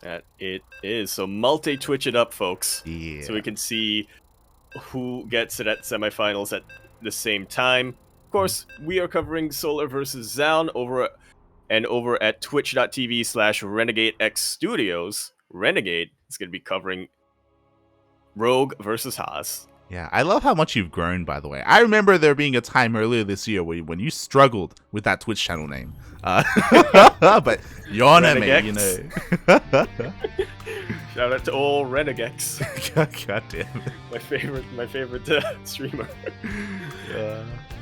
That it is. So multi-twitch it up, folks. So we Yeah. can see who gets it at semifinals at the same time. Of course, we are covering Solar versus Zoun over at twitch.tv/RenegadeX Studios. Renegade is going to be covering Rogue versus Haas. Yeah, I love how much you've grown, by the way. I remember there being a time earlier this year when you struggled with that Twitch channel name. But you're on it, mate, you know. Shout out to all Renegex. God damn it. My favorite streamer.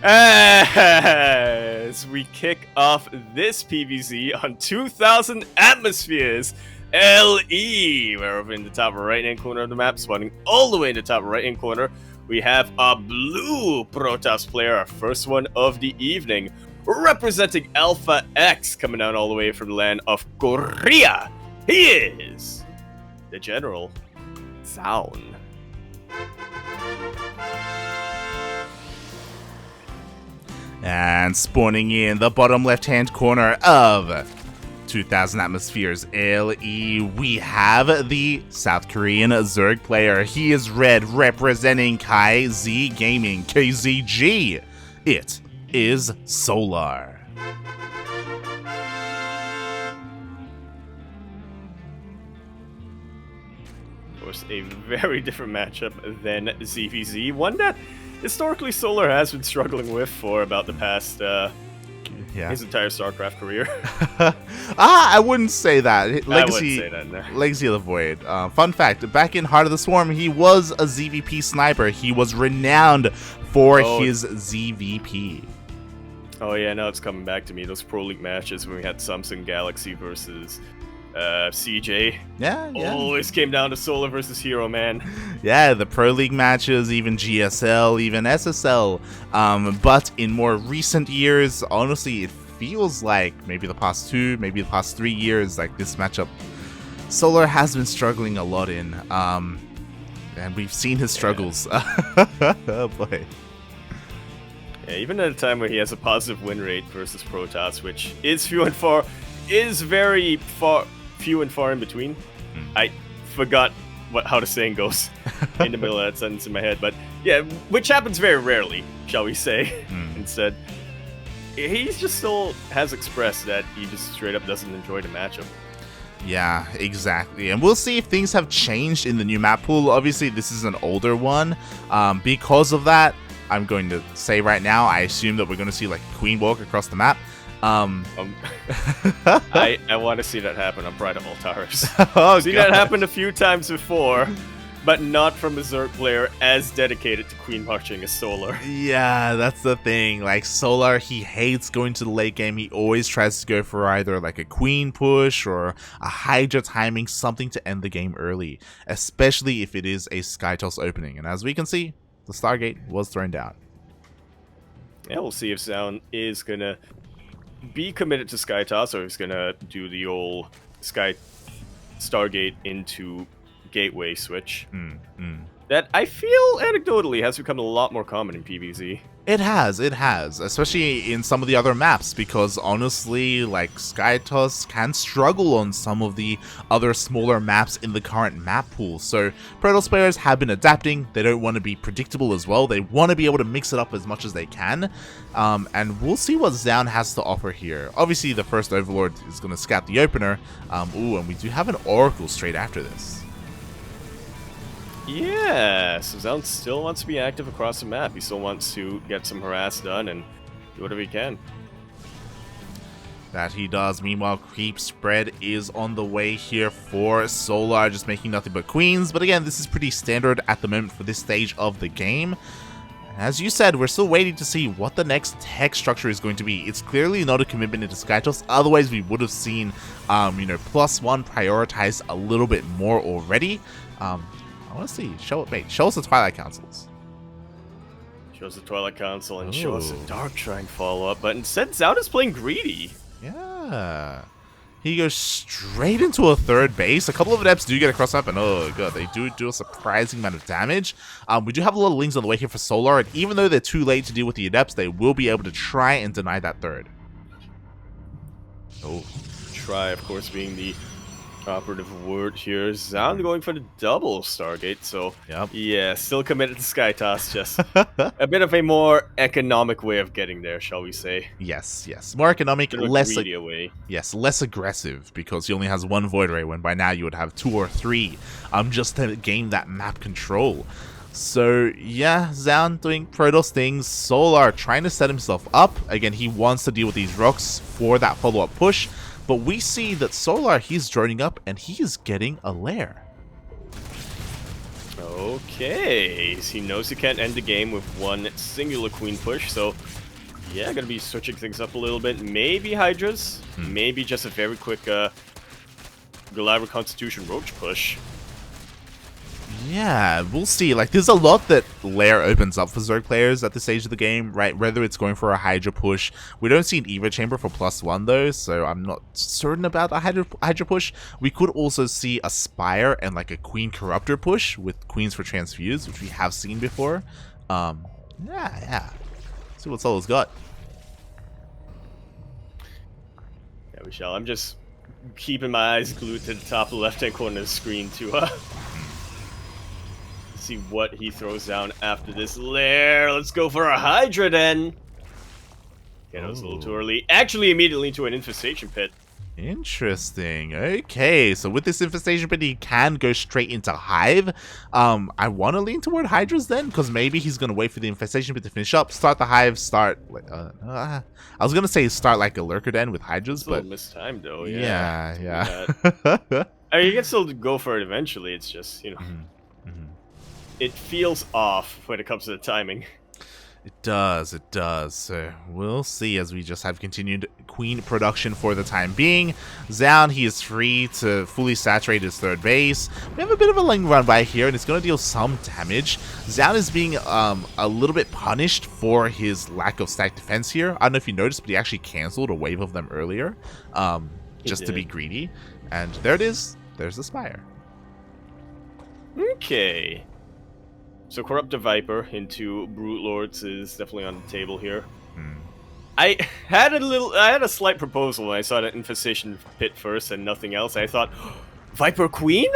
As we kick off this PvZ on 2000 Atmospheres LE, where over in the top right-hand corner of the map, spawning all the way in the top right-hand corner, we have a blue Protoss player, our first one of the evening, representing Alpha X, coming down all the way from the land of Korea. He is the General Zoun. And spawning in the bottom left-hand corner of 2000 Atmospheres LE, we have the South Korean Zerg player. He is red, representing KZ Gaming, KZG. It is Solar. Of course, a very different matchup than ZVZ, one that historically Solar has been struggling with for about the past his entire StarCraft career. I wouldn't say that. I wouldn't say that, no. Legacy of the Void. Fun fact, back in Heart of the Swarm, he was a ZVP sniper. He was renowned for his ZVP. Oh yeah, now it's coming back to me. Those Pro League matches when we had Samsung Galaxy versus CJ. Yeah. Always came down to Solar versus Hero, man. Yeah, the Pro League matches, even GSL, even SSL. But in more recent years, honestly, it feels like maybe the past 2, maybe the past 3 years, like this matchup, Solar has been struggling a lot in. And we've seen his struggles. Oh boy. Yeah, even at a time where he has a positive win rate versus Protoss, which is few and far in between. I forgot how the saying goes in the middle of that sentence in my head, but yeah, which happens very rarely, shall we say. Instead, he just still has expressed that he just straight up doesn't enjoy the matchup. Yeah, exactly. And we'll see if things have changed in the new map pool. Obviously, this is an older one. Because of that, I'm going to say right now, I assume that we're going to see like Queen walk across the map. I want to see that happen on Pride of Altaris. Seen that happen a few times before, but not from a Zerg player as dedicated to Queen marching as Solar. Yeah, that's the thing. Like Solar, he hates going to the late game. He always tries to go for either like a Queen push or a Hydra timing, something to end the game early, especially if it is a Skytoss opening. And as we can see, the Stargate was thrown down. Yeah, we'll see if Zoun is gonna be committed to Skytoss or he's gonna do the old Stargate into Gateway switch. That I feel anecdotally has become a lot more common in PvZ. It has, especially in some of the other maps, because honestly, like, Skytoss can struggle on some of the other smaller maps in the current map pool, so Protoss players have been adapting. They don't want to be predictable as well. They want to be able to mix it up as much as they can, and we'll see what Zoun has to offer here. Obviously, the first Overlord is going to scout the opener, and we do have an Oracle straight after this. Yeah, so Zoun still wants to be active across the map. He still wants to get some harass done and do whatever he can. That he does. Meanwhile, creep spread is on the way here for Solar, just making nothing but queens. But again, this is pretty standard at the moment for this stage of the game. As you said, we're still waiting to see what the next tech structure is going to be. It's clearly not a commitment into Skytoss, otherwise we would have seen, +1 prioritized a little bit more already. I want to see. Show us the Twilight Councils. Show us the Twilight Council and show us a Dark Shrine follow-up, but instead Zoun is playing greedy. Yeah. He goes straight into a third base. A couple of adepts do get across up, and oh god, they do a surprising amount of damage. We do have a lot of lings on the way here for Solar, and even though they're too late to deal with the adepts, they will be able to try and deny that third. Try, of course, being the Operative word here. Zoun going for the double Stargate, so Yep. yeah, still committed to Sky Toss, just a bit of a more economic way of getting there, shall we say. Yes, yes. More economic, Bit of a less greedier way. yes, less aggressive, because he only has one Void Ray, when by now you would have 2 or 3, just to gain that map control. So yeah, Zoun doing Protoss things. Solar trying to set himself up. Again, he wants to deal with these rocks for that follow-up push, but we see that Solar, he's joining up and he is getting a lair. Okay, he knows he can't end the game with one singular queen push, so yeah, gonna be switching things up a little bit. Maybe Hydras, maybe just a very quick Galaver Constitution Roach push. Yeah, we'll see. Like, there's a lot that Lair opens up for Zerg players at this stage of the game, right? Whether it's going for a Hydra push. We don't see an Evo Chamber for +1, though, so I'm not certain about a Hydra push. We could also see a Spire and, like, a Queen Corruptor push with Queens for Transfuse, which we have seen before. Yeah. See what Solo's got. Yeah, we shall. I'm just keeping my eyes glued to the top left-hand corner of the screen to see what he throws down after this lair. Let's go for a Hydra then. Yeah, that was a little too early. Actually, immediately into an Infestation Pit. Interesting. Okay, so with this Infestation Pit, he can go straight into Hive. I want to lean toward Hydras then, because maybe he's going to wait for the Infestation Pit to finish up, start the Hive, start... I was going to say start like a Lurker Den with Hydras, it's a but... little mistimed, though. Yeah. I mean, you can still go for it eventually. It's just, you know... It feels off when it comes to the timing. It does. So we'll see as we just have continued Queen production for the time being. Zoun, he is free to fully saturate his third base. We have a bit of a lane run by here, and it's going to deal some damage. Zoun is being a little bit punished for his lack of stack defense here. I don't know if you noticed, but he actually canceled a wave of them earlier, just to be greedy. And there it is. There's the Spire. Okay. So Corrupt the Viper into Brute Lords is definitely on the table here. I had a slight proposal when I saw the Infestation Pit first and nothing else. I thought, Viper Queen?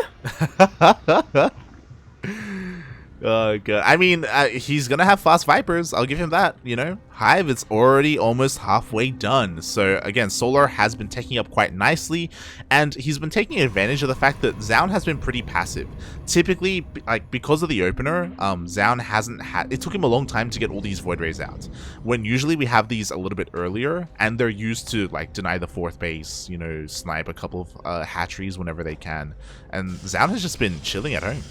Oh, God. I mean, he's gonna have fast Vipers. I'll give him that, you know. Hive, it's already almost halfway done. So, again, Solar has been taking up quite nicely, and he's been taking advantage of the fact that Zoun has been pretty passive. Typically, like, because of the opener, Zoun hasn't had... It took him a long time to get all these Void Rays out, when usually we have these a little bit earlier, and they're used to, like, deny the fourth base, you know, snipe a couple of hatcheries whenever they can. And Zoun has just been chilling at home.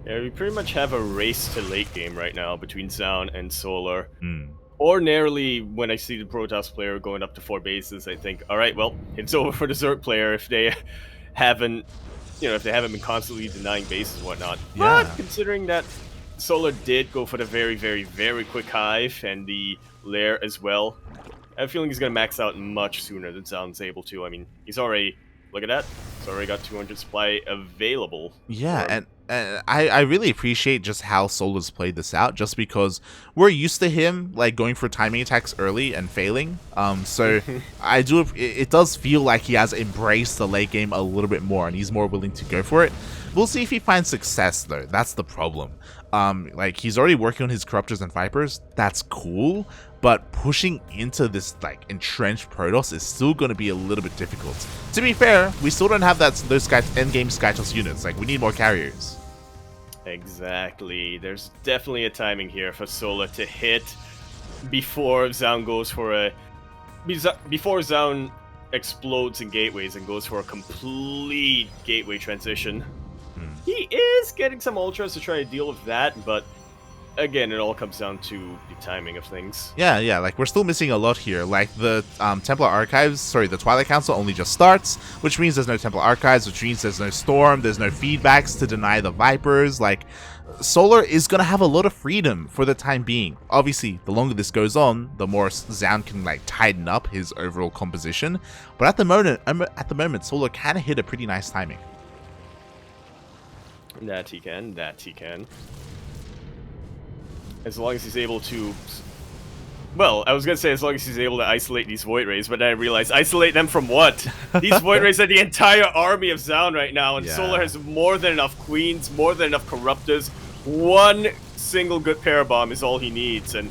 Yeah, we pretty much have a race to late game right now between Zoun and Solar. Ordinarily, when I see the Protoss player going up to 4 bases, I think, all right, well, it's over for the Zerg player if they haven't, been constantly denying bases and whatnot. Yeah. But considering that Solar did go for the very, very, very quick Hive and the Lair as well, I have a feeling he's going to max out much sooner than Zoun's able to. I mean, he's already... Look at that. He's already got 200 supply available. Yeah, and I really appreciate just how Solar's played this out, just because we're used to him like going for timing attacks early and failing. So it does feel like he has embraced the late game a little bit more, and he's more willing to go for it. We'll see if he finds success though. That's the problem. Like, he's already working on his Corruptors and Vipers. That's cool, but pushing into this like entrenched Protoss is still going to be a little bit difficult. To be fair, we still don't have those endgame Skytoss units. Like, we need more carriers. Exactly. There's definitely a timing here for Solar to hit before Zoun goes for a... Before Zoun explodes in gateways and goes for a complete gateway transition. He is getting some ultras to try to deal with that, but again, it all comes down to the timing of things. Yeah, like, we're still missing a lot here. Like, the Templar Archives, the Twilight Council only just starts, which means there's no Templar Archives, which means there's no Storm, there's no feedbacks to deny the Vipers. Like, Solar is gonna have a lot of freedom for the time being. Obviously, the longer this goes on, the more Zoun can like tighten up his overall composition. But at the moment, Solar can hit a pretty nice timing. That he can. As long as he's able to Well, I was gonna say as long as he's able to isolate these Void Rays, but then I realized isolate them from what? These Void Rays are the entire army of Zoun right now, and Yeah. Solar has more than enough Queens, more than enough Corruptors. One single good Parabomb is all he needs, and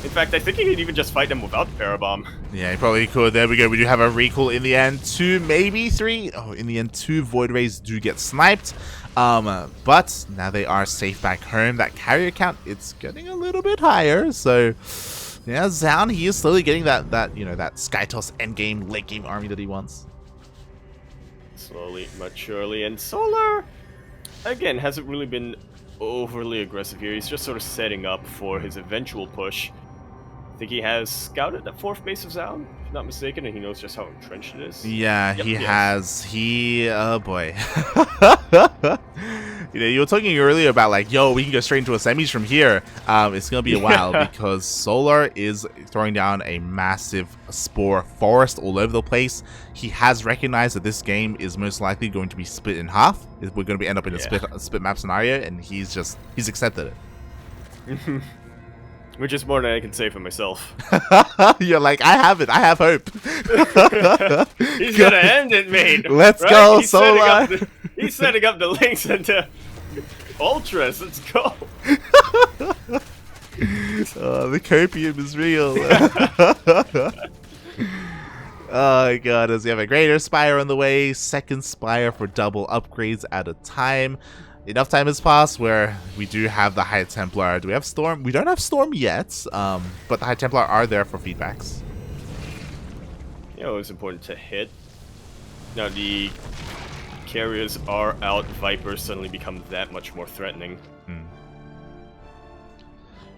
in fact, I think he could even just fight them without the Parabomb. Yeah, he probably could. There we go. We do have a recall in the end. 2, maybe 3. Oh, in the end, 2 Void Rays do get sniped. But now they are safe back home. That carrier count, it's getting a little bit higher. So, yeah, Zoun, he is slowly getting that you know, that Skytoss endgame, late game army that he wants. Slowly but surely, and Solar, again, hasn't really been overly aggressive here. He's just sort of setting up for his eventual push. I think he has scouted the 4th base of Zoun, if I'm not mistaken, and he knows just how entrenched it is. Yeah, Yep, he yes. has. Oh boy. You know, you were talking earlier about like, yo, we can go straight into a semis from here. It's gonna be a while because Solar is throwing down a massive spore forest all over the place. He has recognized that this game is most likely going to be split in half. We're going to end up in a split map scenario, and he's accepted it. Which is more than I can say for myself. You're like, I have it. I have hope. He's gonna end it, mate. Let's right? go, Solar. He's setting up the links into Ultras. Let's go. The copium is real. Oh god, as we have a greater Spire on the way, 2nd Spire for double upgrades at a time. Enough time has passed where we do have the High Templar. Do we have Storm? We don't have Storm yet, but the High Templar are there for feedbacks. You know, it's important to hit. Now the carriers are out, Vipers suddenly become that much more threatening.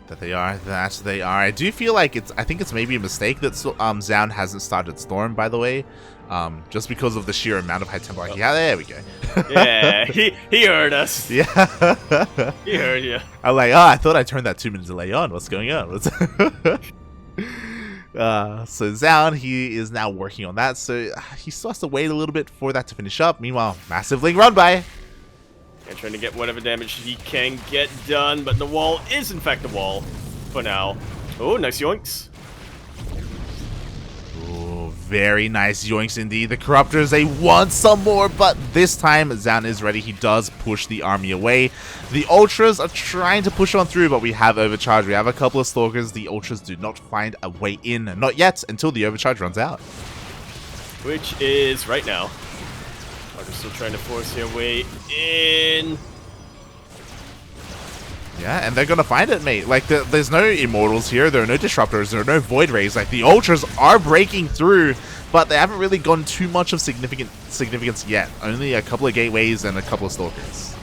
That they are. I do feel like I think it's maybe a mistake that Zoun hasn't started Storm, by the way. Just because of the sheer amount of High Templar. Yeah, there we go. Yeah, he heard us. Yeah. He heard you. I'm like, I thought I turned that 2-minute delay on. What's going on? So Zoun, he is now working on that. So he still has to wait a little bit for that to finish up. Meanwhile, massive link run by. And trying to get whatever damage he can get done, but the wall is in fact the wall for now. Oh, nice yoinks. Oh, very nice yoinks indeed. The Corruptors, they want some more, but this time Zoun is ready. He does push the army away. The Ultras are trying to push on through, but we have overcharge. We have a couple of Stalkers. The Ultras do not find a way in. Not yet, until the overcharge runs out. Which is right now. They're still trying to force their way in. Yeah, and they're gonna find it, mate. Like, there's no Immortals here, there are no Disruptors, there are no Void Rays. Like, the Ultras are breaking through, but they haven't really gone too much of significance yet. Only a couple of Gateways and a couple of Stalkers.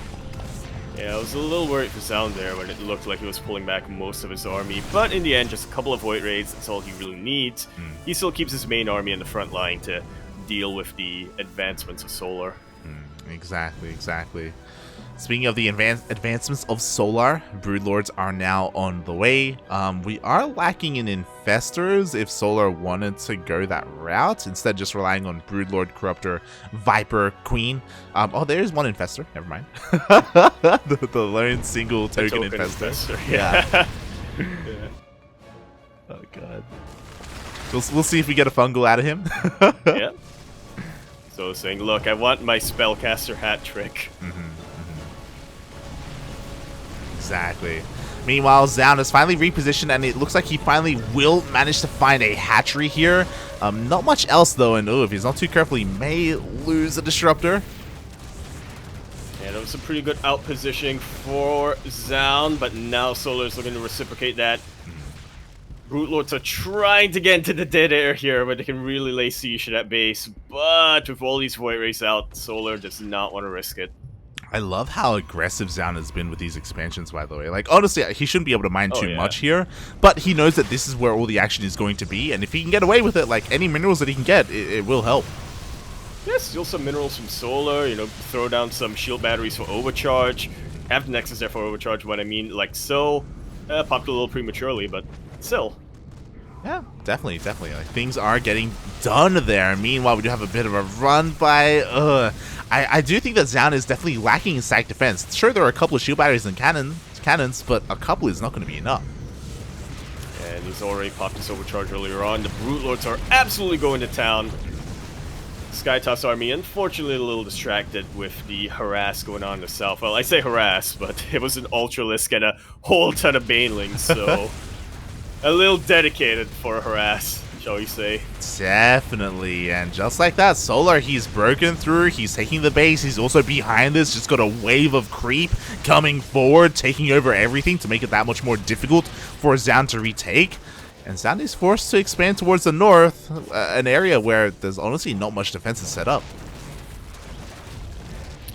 Yeah, I was a little worried for Zoun there when it looked like he was pulling back most of his army, but in the end, just a couple of Void Rays, that's all he really needs. He still keeps his main army in the front line to deal with the advancements of Solar. Exactly. Speaking of the advancements of Solar, Broodlords are now on the way. We are lacking in Infestors if Solar wanted to go that route, instead just relying on Broodlord, Corruptor, Viper, Queen. Oh, there is one Infestor, never mind. the lone single token Infestor. Yeah. Oh god. We'll see if we get a fungal out of him. Yeah. So saying, look, I want my Spellcaster hat trick. Exactly. Meanwhile, Zoun has finally repositioned, and it looks like he finally will manage to find a hatchery here. Not much else, though, and if he's not too careful, he may lose a Disruptor. Yeah, that was some pretty good out-positioning for Zoun, but now Solar's looking to reciprocate that. Brootlords are trying to get into the dead air here, where they can really lay siege to that base, but with all these Void Rays out, Solar does not want to risk it. I love how aggressive Zoun has been with these expansions, by the way. Like, honestly, he shouldn't be able to mine too much here, but he knows that this is where all the action is going to be, and if he can get away with it, like, any minerals that he can get, it will help. Yeah, steal some minerals from Solar, you know, throw down some shield batteries for overcharge, have the Nexus there for overcharge, what I mean, like so. Popped a little prematurely, but still. Yeah, definitely. Like, things are getting done there. Meanwhile, we do have a bit of a run by. I do think that Zoun is definitely lacking in stack defense. Sure, there are a couple of shield batteries and cannons, but a couple is not going to be enough. And he's already popped his overcharge earlier on. The Brute Lords are absolutely going to town. SkyToss army, unfortunately, a little distracted with the harass going on in the south. Well, I say harass, but it was an Ultralisk and a whole ton of Banelings, so a little dedicated for a harass, shall we say. Definitely, and just like that, Solar, he's broken through, he's taking the base, he's also behind this, just got a wave of creep coming forward, taking over everything to make it that much more difficult for Zoun to retake. And Zoun is forced to expand towards the north, an area where there's honestly not much defenses set up.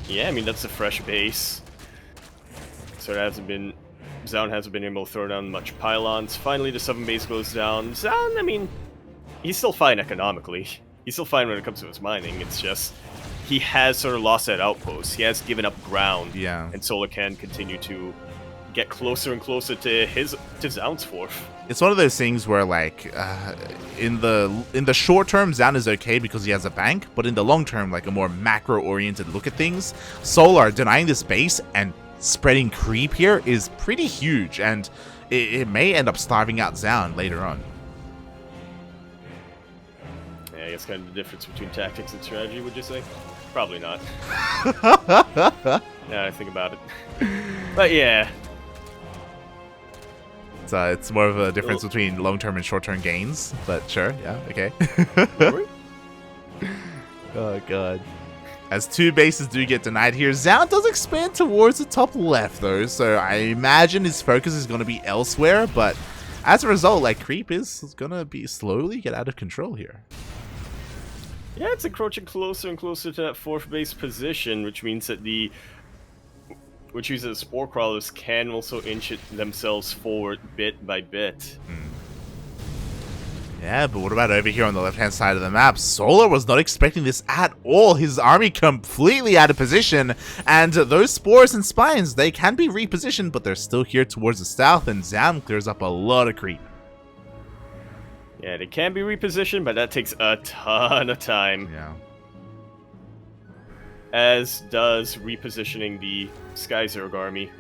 Yeah, I mean, that's a fresh base. So it hasn't been... Zoun hasn't been able to throw down much pylons. Finally, the 7 base goes down. Zoun, I mean, he's still fine economically. He's still fine when it comes to his mining. It's just, he has sort of lost that outpost. He has given up ground. Yeah. And Solar can continue to get closer and closer to Zoun's fourth. It's one of those things where, like, in the short term, Zoun is okay because he has a bank, but in the long term, like a more macro-oriented look at things, Solar denying this base and spreading creep here is pretty huge, and it may end up starving out Zoun later on. Yeah, I guess kind of the difference between tactics and strategy, would you say? Probably not. Yeah, I think about it. But yeah. It's more of a difference between long-term and short-term gains, but sure, yeah, okay. Oh god. As 2 bases do get denied here, Zoun does expand towards the top left though, so I imagine his focus is going to be elsewhere, but as a result, like, creep is going to be slowly get out of control here. Yeah, it's encroaching closer and closer to that 4th base position, which means that the Spore Crawlers can also inch it themselves forward bit by bit. Yeah, but what about over here on the left-hand side of the map? Solar was not expecting this at all. His army completely out of position, and those Spores and Spines, they can be repositioned, but they're still here towards the south, and Zoun clears up a lot of creep. Yeah, they can be repositioned, but that takes a ton of time. Yeah. As does repositioning the Skyzerg army.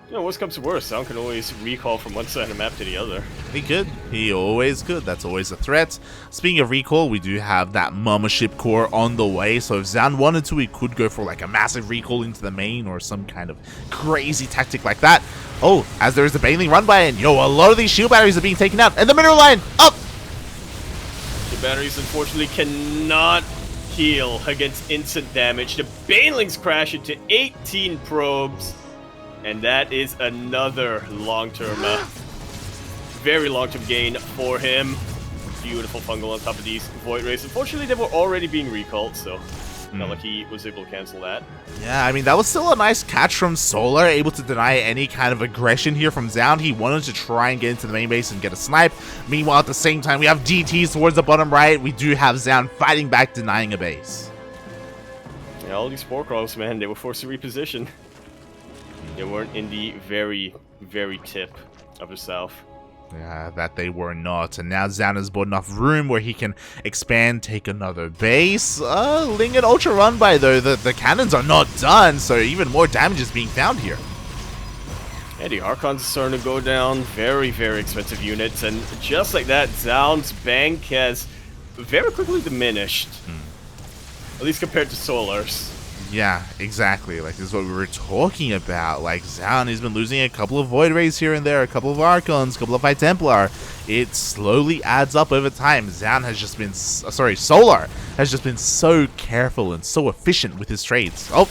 You know, worst comes to worst, Zoun can always recall from one side of the map to the other. He could. He always could. That's always a threat. Speaking of recall, we do have that Mama Ship core on the way, so if Zoun wanted to, he could go for like a massive recall into the main or some kind of crazy tactic like that. Oh, as there is a Baneling run by, and yo, a lot of these shield batteries are being taken out, and the mineral line, up! The batteries unfortunately cannot heal against instant damage. The Banelings crash into 18 probes, and that is another long-term, very long-term gain for him. Beautiful fungal on top of these Void Rays. Unfortunately, they were already being recalled, so not like he was able to cancel that. Yeah, I mean, that was still a nice catch from Solar, able to deny any kind of aggression here from Zoun. He wanted to try and get into the main base and get a snipe. Meanwhile, at the same time, we have DTs towards the bottom right. We do have Zoun fighting back, denying a base. Yeah, all these Spore Crawlers, man, they were forced to reposition. They weren't in the very, very tip of the south. Yeah, that they were not. And now Zoun has bought enough room where he can expand, take another base. Ling and Ultra Run by though. The cannons are not done, so even more damage is being found here. Yeah, the Archons are starting to go down. Very, very expensive units. And just like that, Zoun's bank has very quickly diminished. At least compared to Solar's. Yeah, exactly. Like, this is what we were talking about. Like, Zoun has been losing a couple of Void Rays here and there, a couple of Archons, a couple of High Templar. It slowly adds up over time. Zoun has just been, Solar has just been so careful and so efficient with his trades. Oh,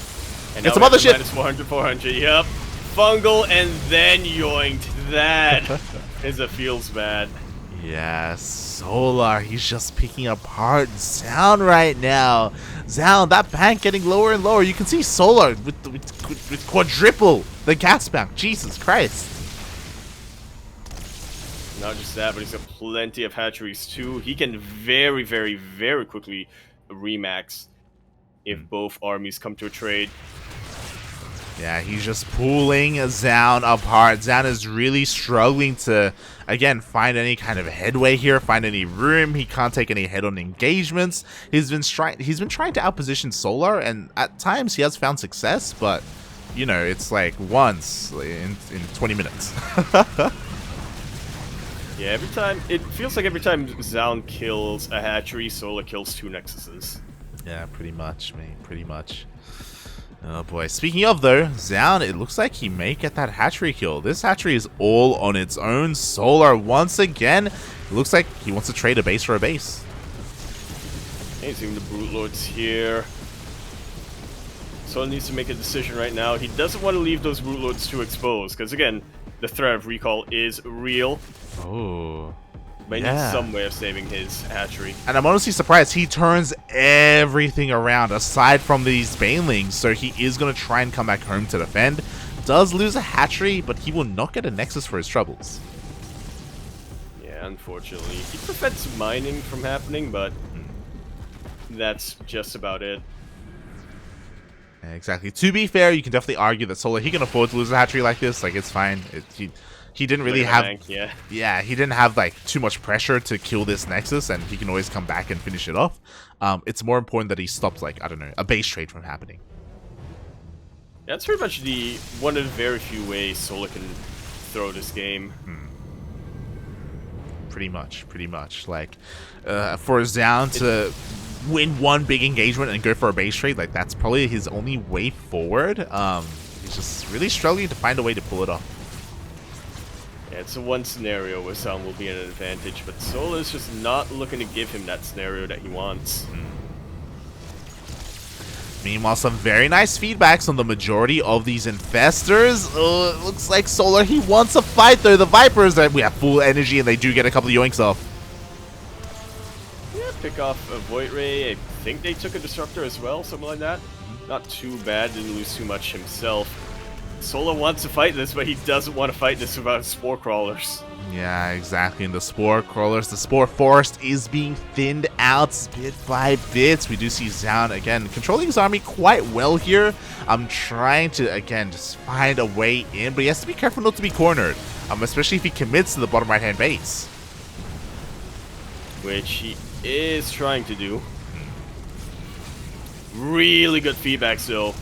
and it's a mothership. Minus 400, 400, yep. Fungal and then yoinked. That is a feels bad. Yeah, Solar, he's just picking apart Zoun right now. Zoun, that bank getting lower and lower. You can see Solar with quadruple the gas bank. Jesus Christ. Not just that, but he's got plenty of hatcheries too. He can very, very, very quickly remax if both armies come to a trade. Yeah, he's just pulling Zoun apart. Zoun is really struggling to, again, find any kind of headway here, find any room. He can't take any head-on engagements. He's been trying to outposition Solar, and at times he has found success, but, you know, it's like once in 20 minutes. Yeah, it feels like every time Zoun kills a hatchery, Solar kills 2 Nexuses. Yeah, pretty much, mate. Pretty much. Oh boy. Speaking of though, Zoun, it looks like he may get that hatchery kill. This hatchery is all on its own. Solar once again. It looks like he wants to trade a base for a base. He's even the Brute Lords here. Solar needs to make a decision right now. He doesn't want to leave those Brute Lords too exposed, because again, the threat of recall is real. Oh. But he needs some way of saving his hatchery. And I'm honestly surprised. He turns everything around aside from these banelings, so he is going to try and come back home to defend. Does lose a hatchery, but he will not get a Nexus for his troubles. Yeah, unfortunately. He prevents mining from happening, but that's just about it. Exactly. To be fair, you can definitely argue that Solar, he can afford to lose a hatchery like this. Like, it's fine. He didn't really have... Yeah, he didn't have, like, too much pressure to kill this Nexus, and he can always come back and finish it off. It's more important that he stops, like, I don't know, a base trade from happening. That's pretty much one of the very few ways Solar can throw this game. Pretty much. Like, for Zoun to win one big engagement and go for a base trade, like, that's probably his only way forward. He's just really struggling to find a way to pull it off. Yeah, it's the one scenario where Zoun will be at an advantage, but Solar's just not looking to give him that scenario that he wants. Meanwhile, some very nice feedbacks on the majority of these infestors. It looks like Solar, he wants a fight though. The Vipers, we have full energy and they do get a couple of yoinks off. Yeah, pick off a Void Ray. I think they took a Disruptor as well, something like that. Not too bad, didn't lose too much himself. Solar wants to fight this, but he doesn't want to fight this without Spore Crawlers. Yeah, exactly. And the Spore Crawlers, the Spore Forest is being thinned out bit by bit. We do see Zoun, again, controlling his army quite well here. I'm trying to, again, just find a way in, but he has to be careful not to be cornered, especially if he commits to the bottom right-hand base. Which he is trying to do. Really good feedback still.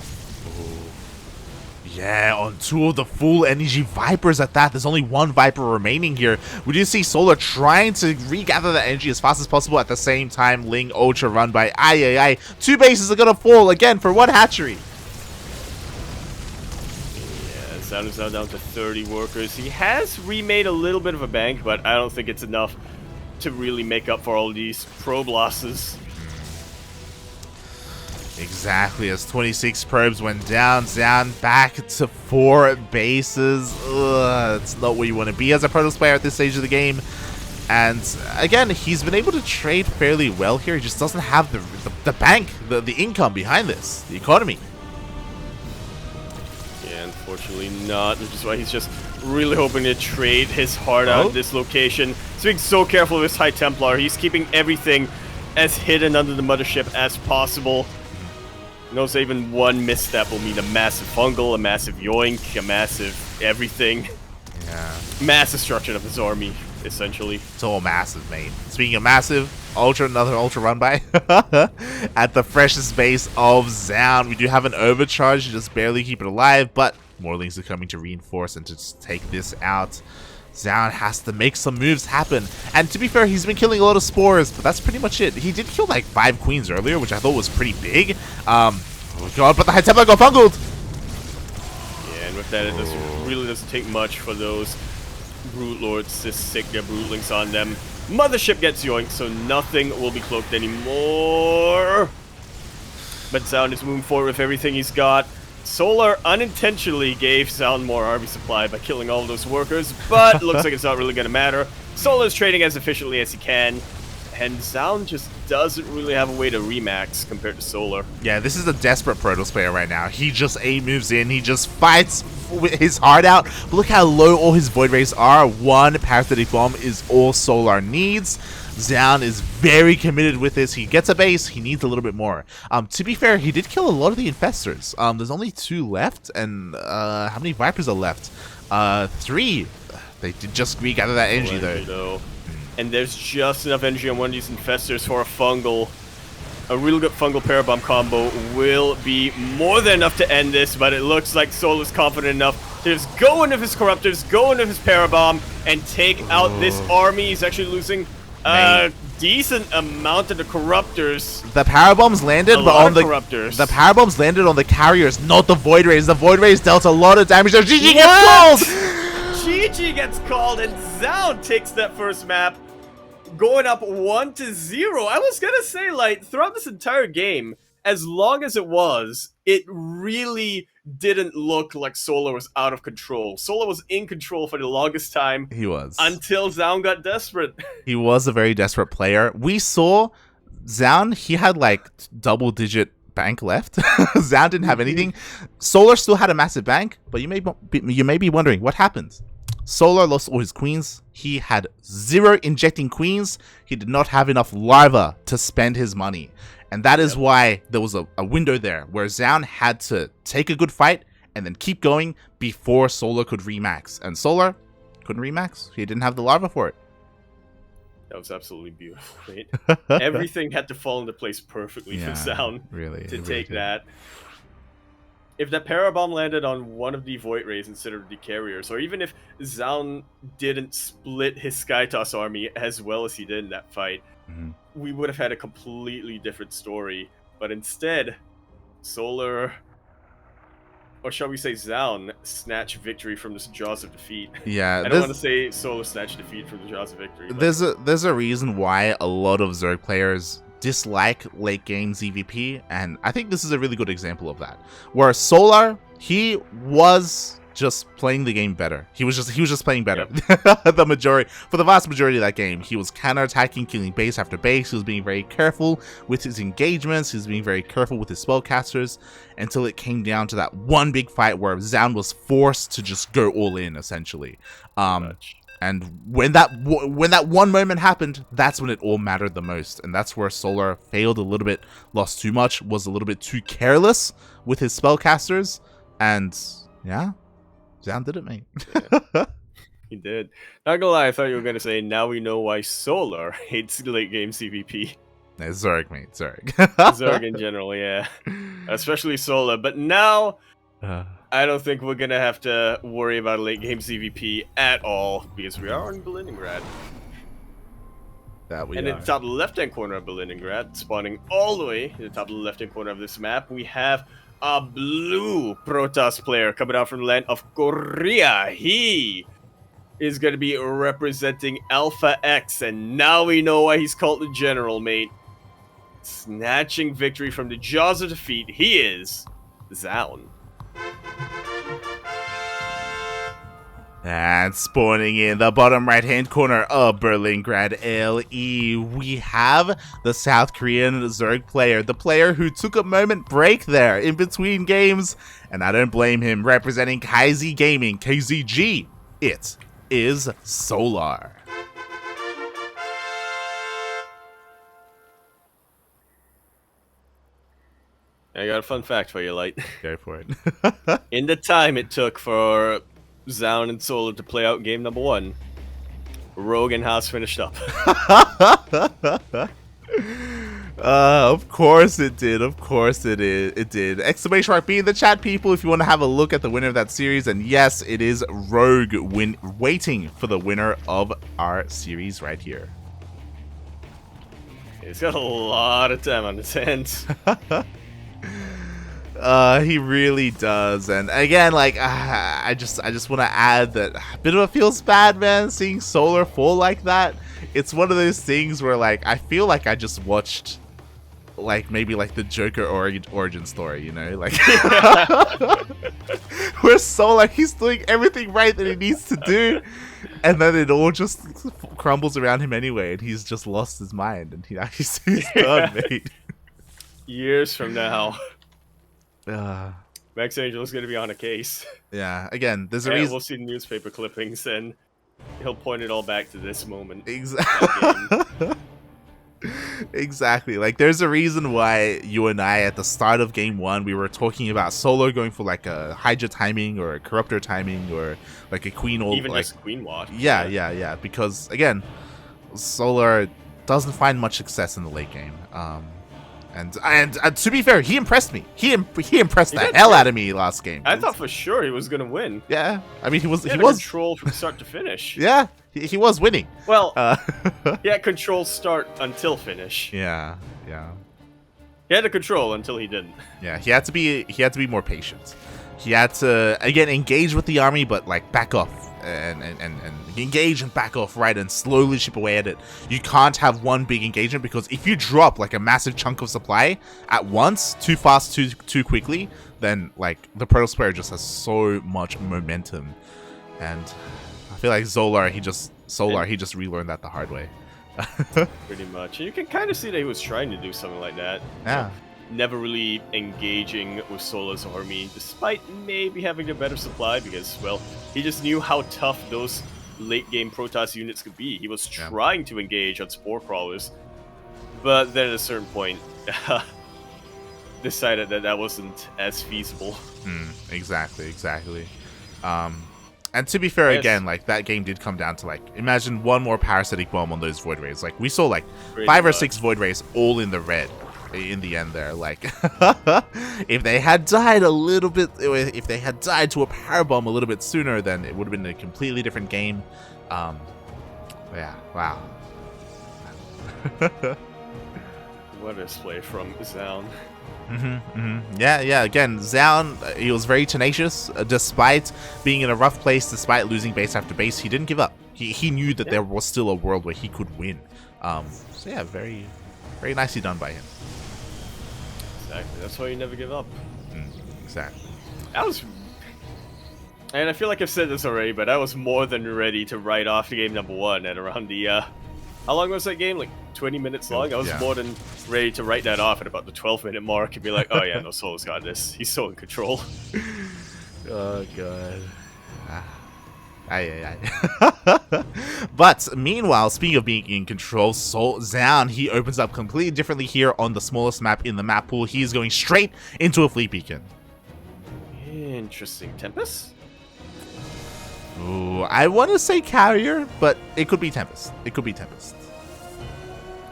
Yeah, on 2 of the full energy Vipers at that. There's only 1 Viper remaining here. We do see Solar trying to regather that energy as fast as possible. At the same time, Ling Ultra run by. 2 bases are going to fall again for 1 hatchery. Yeah, Zoun is now down to 30 workers. He has remade a little bit of a bank, but I don't think it's enough to really make up for all these probe losses. Exactly, as 26 probes went down, Zoun back to 4 bases. Ugh, that's not where you want to be as a Protoss player at this stage of the game. And again, he's been able to trade fairly well here. He just doesn't have the bank, the income behind this, the economy. Yeah, unfortunately not, which is why he's just really hoping to trade his heart out at this location. He's being so careful with his High Templar. He's keeping everything as hidden under the mothership as possible. Knows that even 1 misstep will mean a massive fungal, a massive yoink, a massive everything. Yeah. Mass destruction of his army, essentially. It's all massive, mate. Speaking of massive, another Ultra run by at the freshest base of Zoun. We do have an overcharge to just barely keep it alive, but more Lings are coming to reinforce and to just take this out. Zoun has to make some moves happen. And to be fair, he's been killing a lot of spores, but that's pretty much it. He did kill like 5 queens earlier, which I thought was pretty big. Oh god, but the High Templar got fungled! Yeah, and with that, it really doesn't take much for those Brute Lords to stick their Broodlings on them. Mothership gets yoinked, so nothing will be cloaked anymore. But Zoun is moving forward with everything he's got. Solar unintentionally gave Zoun more army supply by killing all those workers, but looks like it's not really going to matter. Solar's trading as efficiently as he can, and Zoun just doesn't really have a way to remax compared to Solar. Yeah, this is a desperate Protoss player right now. He just moves in, he just fights with his heart out. But look how low all his Void Rays are. 1 Parasitic Bomb is all Solar needs. Zoun is very committed with this. He gets a base. He needs a little bit more. To be fair, he did kill a lot of the infestors. There's only 2 left, and how many Vipers are left? 3. They did just regather that energy, though. And there's just enough energy on one of these infestors for a fungal. A real good fungal parabomb combo will be more than enough to end this, but it looks like Solar's confident enough to just go into his corruptors, go into his parabomb, and take out this army. He's actually losing a decent amount of the Corruptors. The power bombs landed, but on the Corruptors. The power bombs landed on the carriers, not the Void Rays. The Void Rays dealt a lot of damage. GG gets called! GG gets called, and Zoun takes that first map, going up 1-0. I was gonna say, like, throughout this entire game, as long as it was, it really didn't look like Solar was out of control. Solar was in control for the longest time. He was. Until Zoun got desperate. He was a very desperate player. We saw Zoun, he had like double-digit bank left. Zoun didn't have anything. Solar still had a massive bank, but you may be wondering what happened. Solar lost all his queens. He had 0 injecting queens. He did not have enough larva to spend his money. And that is why there was a window there where Zoun had to take a good fight and then keep going before Solar could remax. And Solar couldn't remax. He didn't have the larva for it. That was absolutely beautiful, mate. Everything had to fall into place perfectly for Zoun to take that. If that Parabomb landed on one of the Void Rays instead of the carriers, or even if Zoun didn't split his Skytoss army as well as he did in that fight, we would have had a completely different story. But instead, Solar, or shall we say Zoun, snatched victory from the jaws of defeat. Yeah, I don't want to say Solar snatched defeat from the jaws of victory. There's a reason why a lot of Zerg players dislike late game ZVP, and I think this is a really good example of that. Where Solar, he was just playing the game better. He was just playing better. Yep. For the vast majority of that game, he was counterattacking, killing base after base. He was being very careful with his engagements. He was being very careful with his spellcasters until it came down to that one big fight where Zoun was forced to just go all in, essentially. And when that one moment happened, that's when it all mattered the most. And that's where Solar failed a little bit, lost too much, was a little bit too careless with his spellcasters. And yeah, Zoun did it, mate. He did. Not gonna lie, I thought you were gonna say, now we know why Solar hates late game CVP. Zerg, mate. Zerg. Zerg in general, yeah. Especially Solar. But now, I don't think we're gonna have to worry about late game CVP at all, because we are in Berlingrad. That we and in the top left-hand corner of Berlingrad, spawning all the way in the top left-hand corner of this map, we have a blue Protoss player coming out from the land of Korea. He is going to be representing Alpha X, and now we know why he's called the General, mate. Snatching victory from the jaws of defeat, he is Zoun. And spawning in the bottom right-hand corner of Berlingrad LE, we have the South Korean Zerg player, the player who took a moment break there in between games, and I don't blame him, representing KZ Gaming, KZG. It is Solar. I got a fun fact for you, Light. Go for it. In the time it took for Zoun and Solar to play out game number 1, Rogan House finished up. Of course it did. Of course it did. Exclamation mark B in the chat, people, if you want to have a look at the winner of that series. And yes, it is Rogue waiting for the winner of our series right here. He's got a lot of time on his hands. He really does. And again, like, I just want to add that a bit of a feels bad, man, seeing Solar fall like that. It's one of those things where, like, I feel like I just watched, like, maybe like the Joker origin story, you know, like where Solar, he's doing everything right that he needs to do, and then it all just crumbles around him anyway, and he's just lost his mind, and he's done, mate. Years from now, Max Angel is going to be on a case. Yeah, again, there's a reason. We'll see newspaper clippings, and he'll point it all back to this moment. Exactly. Exactly. Like, there's a reason why you and I, at the start of game 1, we were talking about Solar going for like a Hydra timing or a Corruptor timing or like a Queen or even like, just Queen Watch. Yeah. Because again, Solar doesn't find much success in the late game. And to be fair, he impressed me. He impressed the hell out of me last game. I thought for sure he was gonna win. Yeah, I mean he was control from start to finish. Yeah, he was winning. Well, he had control start until finish. Yeah. He had a control until he didn't. Yeah, he had to be more patient. He had to again engage with the army, but like back off and engage and back off, right, and slowly chip away at it. You can't have one big engagement, because if you drop like a massive chunk of supply at once, too fast, too quickly, then like the Protoss player just has so much momentum. And I feel like Zolar, he just relearned that the hard way. Pretty much. And you can kind of see that he was trying to do something like that. Yeah. Never really engaging with Solar's army, despite maybe having a better supply, because, well, he just knew how tough those late-game Protoss units could be. He was trying to engage on Spore Crawlers, but then at a certain point, decided that that wasn't as feasible. Exactly. And to be fair, again, like, that game did come down to, like, imagine one more Parasitic Bomb on those Void Rays. Like, we saw, like, 5 or 6 Void Rays all in the red in the end there. Like, if they had died a little bit, if they had died to a Power Bomb a little bit sooner, then it would have been a completely different game. Yeah, wow. What a display from Zoun. Yeah, again, Zoun, he was very tenacious, despite being in a rough place, despite losing base after base. He didn't give up. He knew that there was still a world where he could win. So yeah, very nicely done by him. Exactly, that's why you never give up. Exactly. And I feel like I've said this already, but I was more than ready to write off the game number 1 at around the, how long was that game? Like 20 minutes long? I was more than ready to write that off at about the 12-minute mark and be like, oh yeah, no, Solo's got this. He's so in control. Oh god. But meanwhile, speaking of being in control, Zoun, he opens up completely differently here on the smallest map in the map pool. He is going straight into a fleet beacon. Interesting. Tempest? Ooh, I want to say Carrier, but it could be Tempest.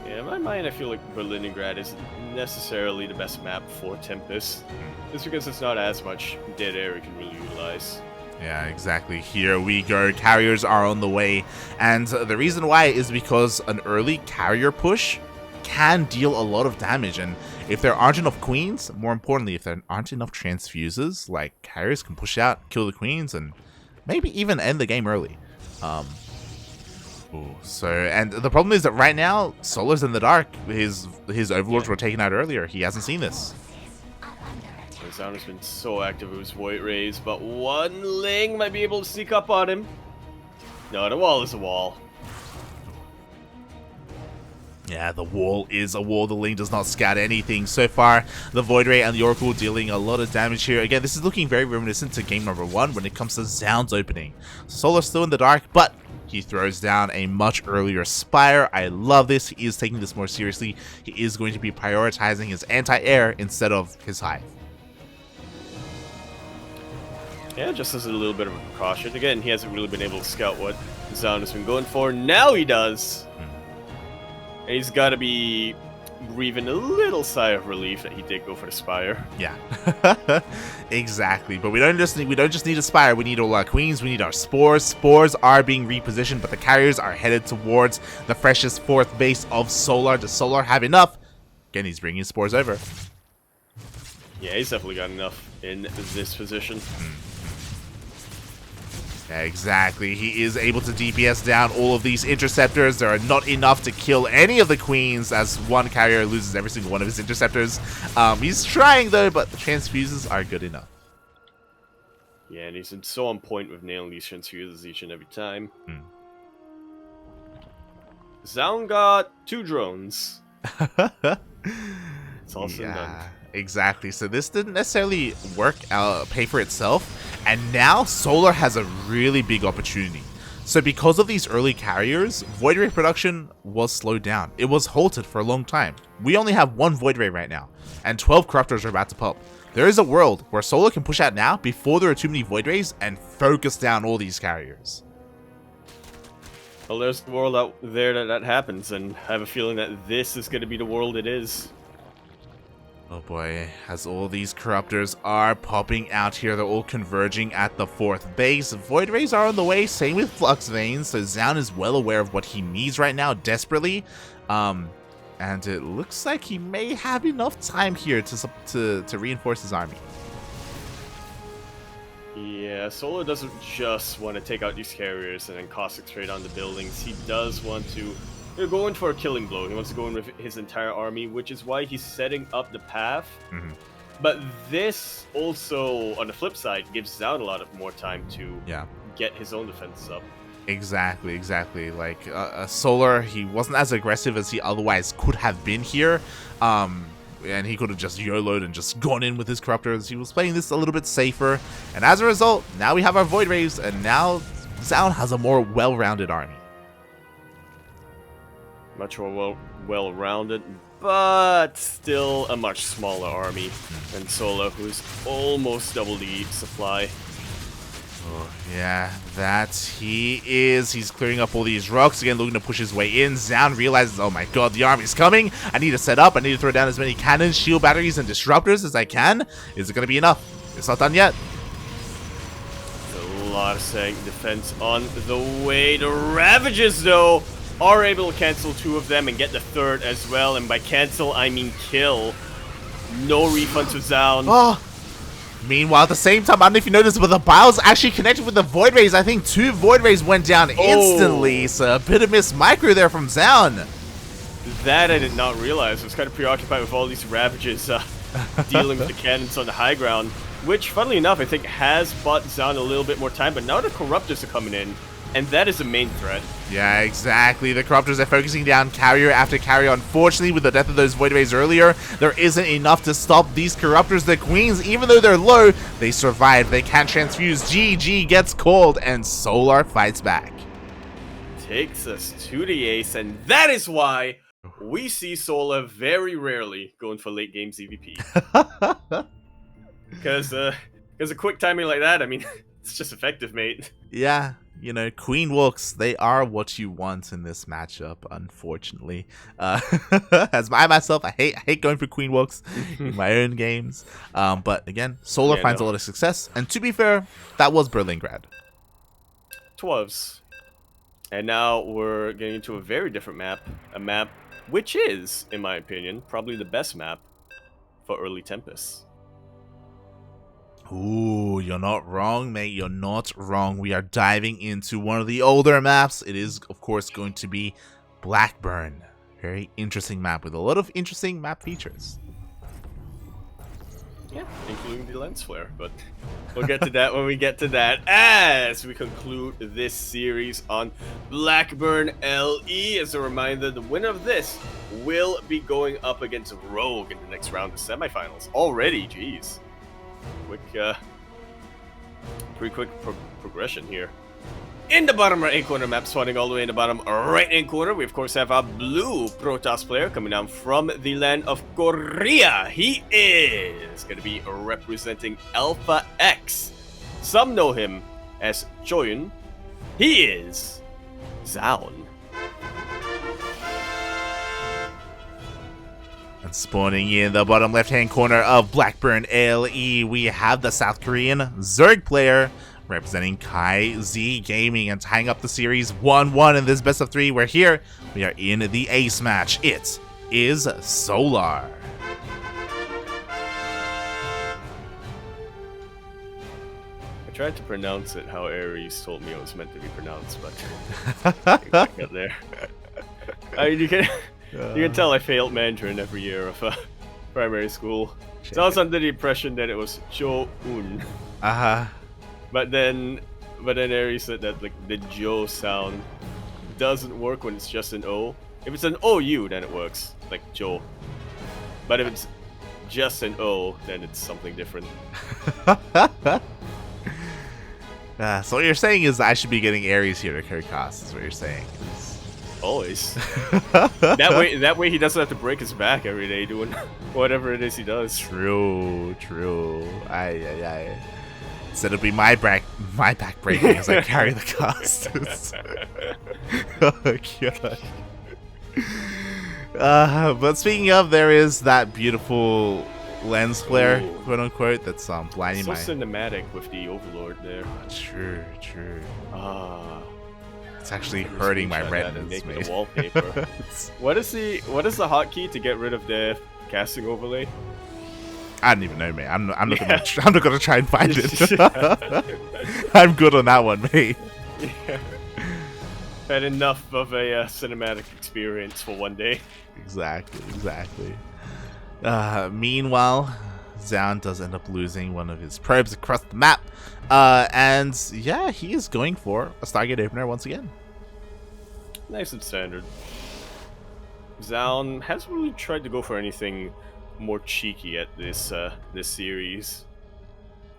Yeah, in my mind, I feel like Berlingrad isn't necessarily the best map for Tempest. Just because it's not as much dead air it can really utilize. Yeah, exactly. Here we go. Carriers are on the way. And the reason why is because an early carrier push can deal a lot of damage. And if there aren't enough queens, more importantly, if there aren't enough transfuses, like, carriers can push out, kill the queens, and maybe even end the game early. And the problem is that right now, Solar's in the dark. His overlords were taken out earlier. He hasn't seen this. Zoun has been so active with his Void Rays, but one Ling might be able to sneak up on him. No, the wall is a wall. Yeah, the wall is a wall. The Ling does not scout anything. So far, the Void Ray and the Oracle dealing a lot of damage here. Again, this is looking very reminiscent to game number 1 when it comes to Zoun's opening. Solar's still in the dark, but he throws down a much earlier Spire. I love this. He is taking this more seriously. He is going to be prioritizing his anti-air instead of his hive. Yeah, just as a little bit of a precaution. Again, he hasn't really been able to scout what Zoun has been going for. Now he does! And he's got to be breathing a little sigh of relief that he did go for the Spire. Yeah, exactly. But we don't just need a Spire. We need all our queens. We need our spores. Spores are being repositioned, but the carriers are headed towards the freshest 4th base of Solar. Does Solar have enough? Again, he's bringing spores over. Yeah, he's definitely got enough in this position. Exactly. He is able to DPS down all of these interceptors. There are not enough to kill any of the queens, as one carrier loses every single one of his interceptors. He's trying though, but the transfuses are good enough. Yeah, and he's so on point with nailing these transfuses each and every time. Zoun got 2 drones. It's all said and done. Exactly. So this didn't necessarily pay for itself. And now Solar has a really big opportunity. So because of these early carriers, Void Ray production was slowed down. It was halted for a long time. We only have 1 Void Ray right now, and 12 Corruptors are about to pop. There is a world where Solar can push out now before there are too many Void Rays and focus down all these carriers. Well, there's the world out there that happens, and I have a feeling that this is going to be the world it is. Oh boy, as all these corruptors are popping out here, they're all converging at the 4th base. Void Rays are on the way, same with Flux Veins, so Zoun is well aware of what he needs right now, desperately. And it looks like he may have enough time here to reinforce his army. Yeah, Solo doesn't just want to take out these carriers and then caustic trade on the buildings. He does want to go in for a killing blow. He wants to go in with his entire army, which is why he's setting up the path. But this also, on the flip side, gives Zoun a lot of more time to get his own defense up. Exactly. Like, Solar, he wasn't as aggressive as he otherwise could have been here. And he could have just YOLO'd and just gone in with his corruptors. He was playing this a little bit safer. And as a result, now we have our Void Rays, and now Zoun has a more well-rounded army. Much more well-rounded, but still a much smaller army than Solo, who's almost double the supply. Oh, yeah, that he is. He's clearing up all these rocks again, looking to push his way in. Zoun realizes, oh my god, the army's coming. I need to set up. I need to throw down as many cannons, shield batteries, and disruptors as I can. Is it going to be enough? It's not done yet. A lot of saying defense on the way. The Ravages, though, are able to cancel 2 of them and get the 3rd as well. And by cancel, I mean kill. No refund to Zoun. Oh. Meanwhile, at the same time, I don't know if you noticed, but the Biles actually connected with the Void Rays. I think 2 Void Rays went down instantly, so a bit of miss micro there from Zoun. That I did not realize. I was kind of preoccupied with all these Ravages dealing with the cannons on the high ground, which, funnily enough, I think has bought Zoun a little bit more time, but now the Corruptors are coming in, and that is the main threat. Yeah, exactly. The Corruptors are focusing down carrier after carrier. Unfortunately, with the death of those Void Rays earlier, there isn't enough to stop these Corruptors. The Queens, even though they're low, they survive. They can't transfuse. GG gets called, and Solar fights back. Takes us to the ace, and that is why we see Solar very rarely going for late game ZVP. Because a quick timing like that, I mean, it's just effective, mate. Yeah. You know, Queen Walks, they are what you want in this matchup, unfortunately. As I myself, I hate going for Queen Walks in my own games. But again, Solar finds a lot of success. And to be fair, that was Berlingrad. Twas. And now we're getting into a very different map. A map which is, in my opinion, probably the best map for early Tempest. Ooh, you're not wrong, mate. You're not wrong. We are diving into one of the older maps. It is, of course, going to be Blackburn. Very interesting map with a lot of interesting map features. Yeah, including the lens flare, but we'll get to that when we get to that. As we conclude this series on Blackburn LE, as a reminder, the winner of this will be going up against Rogue in the next round of semifinals. Already, jeez. Pretty quick progression here. In the bottom right-hand corner map, spawning all the way in the bottom right-hand corner, we of course have our blue Protoss player coming down from the land of Korea. He is going to be representing Alpha X. Some know him as Zoun. He is Zoun. And spawning in the bottom left-hand corner of Blackburn LE, we have the South Korean Zerg player representing KaiZ Gaming and tying up the series 1-1 in this best of 3. We're here. We are in the ace match. It is Solar. I tried to pronounce it how Ares told me it was meant to be pronounced, but I got there. You can tell I failed Mandarin every year of primary school. So I was under the impression that it was Zoun. But then Aries said that like the Jo sound doesn't work when it's just an O. If it's an OU, then it works, like Jo. But if it's just an O, then it's something different. So what you're saying is I should be getting Aries here to carry costs, is what you're saying. Always. that way he doesn't have to break his back every day doing whatever it is he does. True. Aye. Instead it'll be my back breaking as I carry the cost. Oh god. But speaking of, there is that beautiful lens flare, Ooh. quote unquote, that's blinding So my. cinematic with the Overlord there. True, true. Ah. It's actually Let me hurting my screenshot that and retinas, make it mate. a wallpaper. What is the hotkey to get rid of the casting overlay? I don't even know, mate. I'm not gonna try and find it. I'm good on that one, mate. Yeah. Had enough of a cinematic experience for one day. Exactly. Meanwhile, Zoun does end up losing one of his probes across the map. And yeah, he is going for a Stargate opener once again. Nice and standard. Zoun hasn't really tried to go for anything more cheeky at this this series.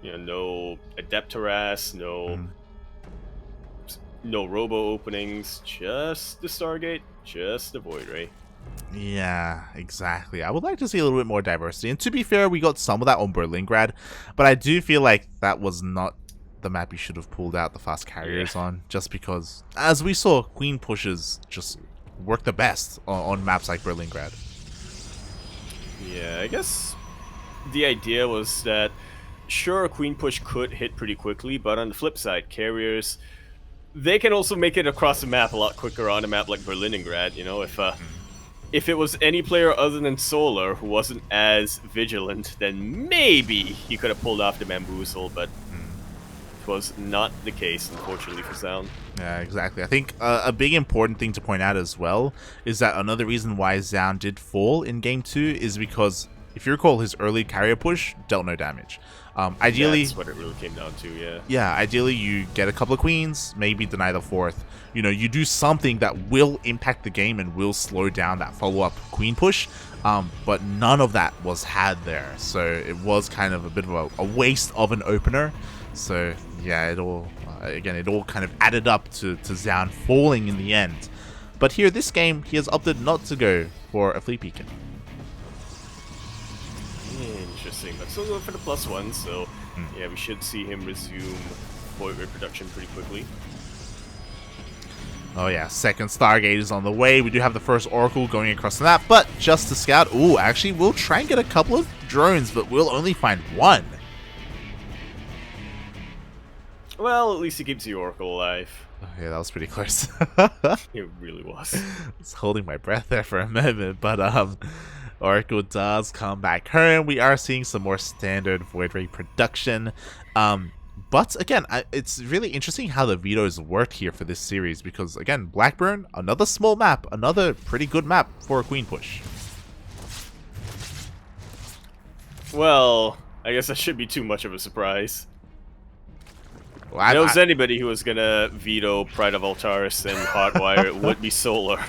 You know, no Adept Harass, no Robo openings, just the Stargate, just the Void Ray. Yeah, exactly. I would like to see a little bit more diversity. And to be fair, we got some of that on Berlingrad, but I do feel like that was not the map you should have pulled out the fast carriers on, just because, as we saw, Queen pushes just work the best on maps like Berlingrad. Yeah, I guess the idea was that, sure, a Queen push could hit pretty quickly, but on the flip side, carriers, they can also make it across the map a lot quicker on a map like Berlingrad. You know, if it was any player other than Solar who wasn't as vigilant, then maybe he could have pulled off the Bamboozle, but it was not the case, unfortunately, for Zoun. Yeah, exactly. I think a big important thing to point out as well is that another reason why Zoun did fall in Game 2 is because, if you recall, his early carrier push dealt no damage. Ideally, that's what it really came down to, yeah. Yeah, ideally you get a couple of queens, maybe deny the fourth. You know, you do something that will impact the game and will slow down that follow-up queen push. But none of that was had there, so it was kind of a bit of a waste of an opener. So yeah, it all kind of added up to Zoun falling in the end. But here, this game, he has opted not to go for a flea beacon. Interesting, but still going for the +1, so yeah, we should see him resume Void Ray production pretty quickly. Oh yeah, second Stargate is on the way. We do have the first Oracle going across the map, but just to scout. Ooh, actually, we'll try and get a couple of drones, but we'll only find one. Well, at least he keeps the Oracle alive. Oh, yeah, that was pretty close. It really was. I was holding my breath there for a moment, but Oracle does come back home. We are seeing some more standard Void Ray production. But again, it's really interesting how the vetoes work here for this series, because again, Blackburn, another small map, another pretty good map for a queen push. Well, I guess that should be too much of a surprise. Well, knows anybody who was gonna veto Pride of Altaris and Hotwire, it would be Solar.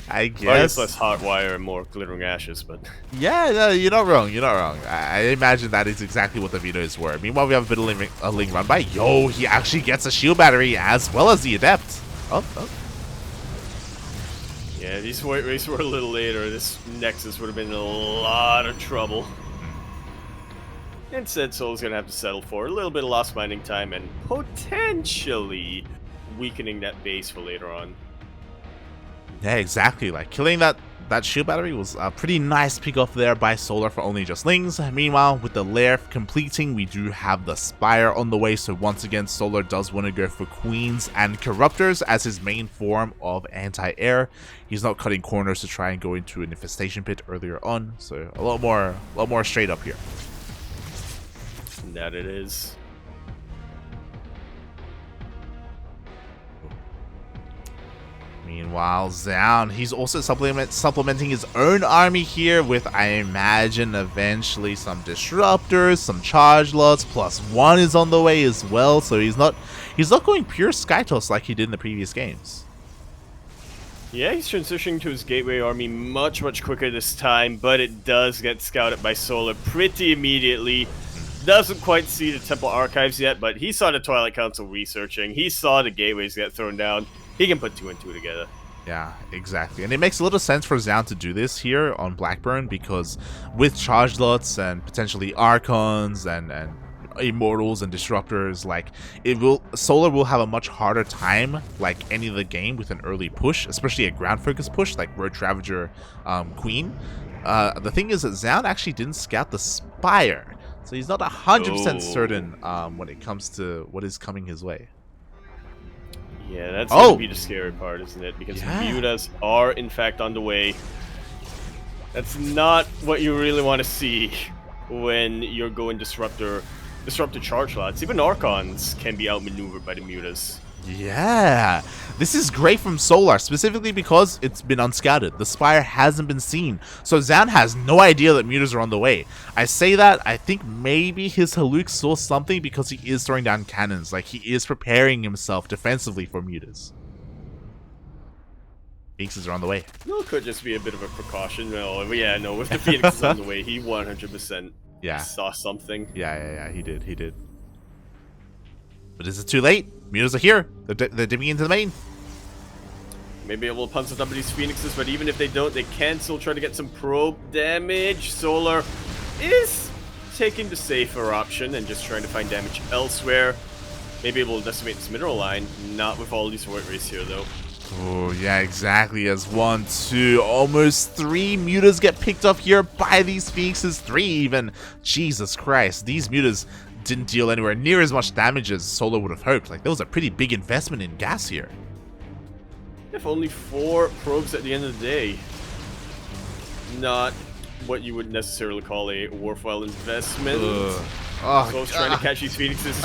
I guess. Well, I guess less Hotwire and more Glittering Ashes, but... Yeah, no, you're not wrong, you're not wrong. I imagine that is exactly what the vetoes were. Meanwhile, we have a bit of a Ling run by. Yo, he actually gets a shield battery as well as the Adept. Oh. Yeah, these Void Rays were a little later. This Nexus would have been in a lot of trouble. Instead, Soul's gonna have to settle for a little bit of lost mining time and potentially weakening that base for later on. Yeah, exactly. Like, killing that shield battery was a pretty nice pick off there by Solar for only just Lings. Meanwhile, with the lair completing, we do have the Spire on the way. So once again, Solar does want to go for Queens and Corruptors as his main form of anti-air. He's not cutting corners to try and go into an infestation pit earlier on. So a lot more straight up here. That it is. Meanwhile, Zoun, he's also supplementing his own army here with, I imagine, eventually some disruptors, some charge lots, +1 is on the way as well. So he's not going pure Skytoss like he did in the previous games. Yeah, he's transitioning to his Gateway army much quicker this time, but it does get scouted by Solar pretty immediately. Doesn't quite see the Temple Archives yet, but he saw the Twilight Council researching. He saw the gateways get thrown down. He can put 2 and 2 together. Yeah, exactly. And it makes a little sense for Zoun to do this here on Blackburn, because with charge lots and potentially Archons and Immortals and Disruptors, like, Solar will have a much harder time, like any of the game, with an early push, especially a ground focus push like Road Ravager Queen. The thing is that Zoun actually didn't scout the Spire, so he's not 100% certain when it comes to what is coming his way. Yeah, that's gonna be the scary part, isn't it? Because mutas are in fact on the way. That's not what you really want to see when you're going disruptor charge lots. Even Archons can be outmaneuvered by the mutas. Yeah, this is great from Solar, specifically because it's been unscouted. The Spire hasn't been seen, so Zoun has no idea that mutas are on the way. I say that, I think maybe his Haluk saw something because he is throwing down cannons, like he is preparing himself defensively for mutas. Phoenixes are on the way. No, it could just be a bit of a precaution. No, yeah, no, with the Phoenixes on the way, he 100% saw something. Yeah, he did. But is it too late? Mutas are here. They're dipping into the main. Maybe able to punch some of these Phoenixes, but even if they don't, they can still try to get some probe damage. Solar is taking the safer option and just trying to find damage elsewhere. Maybe able to decimate this mineral line. Not with all these void rays here, though. Oh, yeah, exactly. As 1, 2, almost 3 mutas get picked up here by these Phoenixes. 3 even. Jesus Christ. These mutas didn't deal anywhere near as much damage as Solar would have hoped. Like, there was a pretty big investment in gas here. If only 4 probes at the end of the day. Not what you would necessarily call a worthwhile investment. Solar's trying to catch these Phoenixes.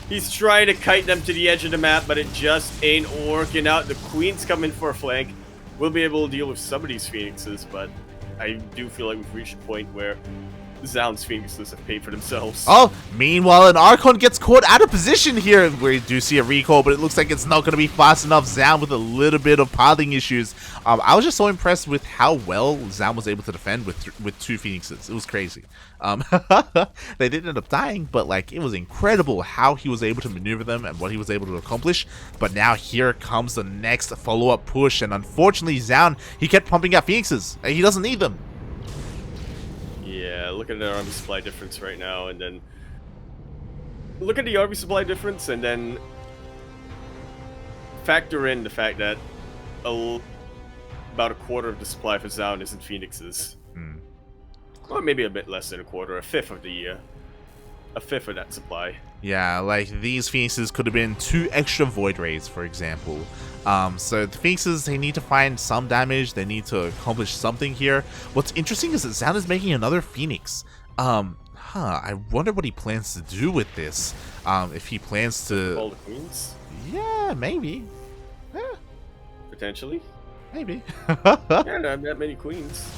He's trying to kite them to the edge of the map, but it just ain't working out. The Queen's coming for a flank. We'll be able to deal with some of these Phoenixes, but I do feel like we've reached a point where Zoun's Phoenixes have paid for themselves. Oh, meanwhile, an Archon gets caught out of position here. We do see a recall, but it looks like it's not going to be fast enough. Zoun with a little bit of piloting issues. I was just so impressed with how well Zoun was able to defend with 2 Phoenixes. It was crazy. They did end up dying, but like, it was incredible how he was able to maneuver them and what he was able to accomplish. But now here comes the next follow-up push, and unfortunately, Zoun, he kept pumping out Phoenixes. He doesn't need them. Yeah, look at the army supply difference right now, and then look at the army supply difference, and then factor in the fact that about a quarter of the supply for Zoun isn't Phoenixes. Or maybe a bit less than a quarter, a fifth of that supply. Yeah, like these Phoenixes could have been 2 extra Void Rays, for example. So the Phoenixes, they need to find some damage, they need to accomplish something here. What's interesting is that Zoun is making another Phoenix. I wonder what he plans to do with this. If he plans to... All the Queens? Yeah, maybe. Yeah. Potentially. Maybe. Yeah, not that many Queens.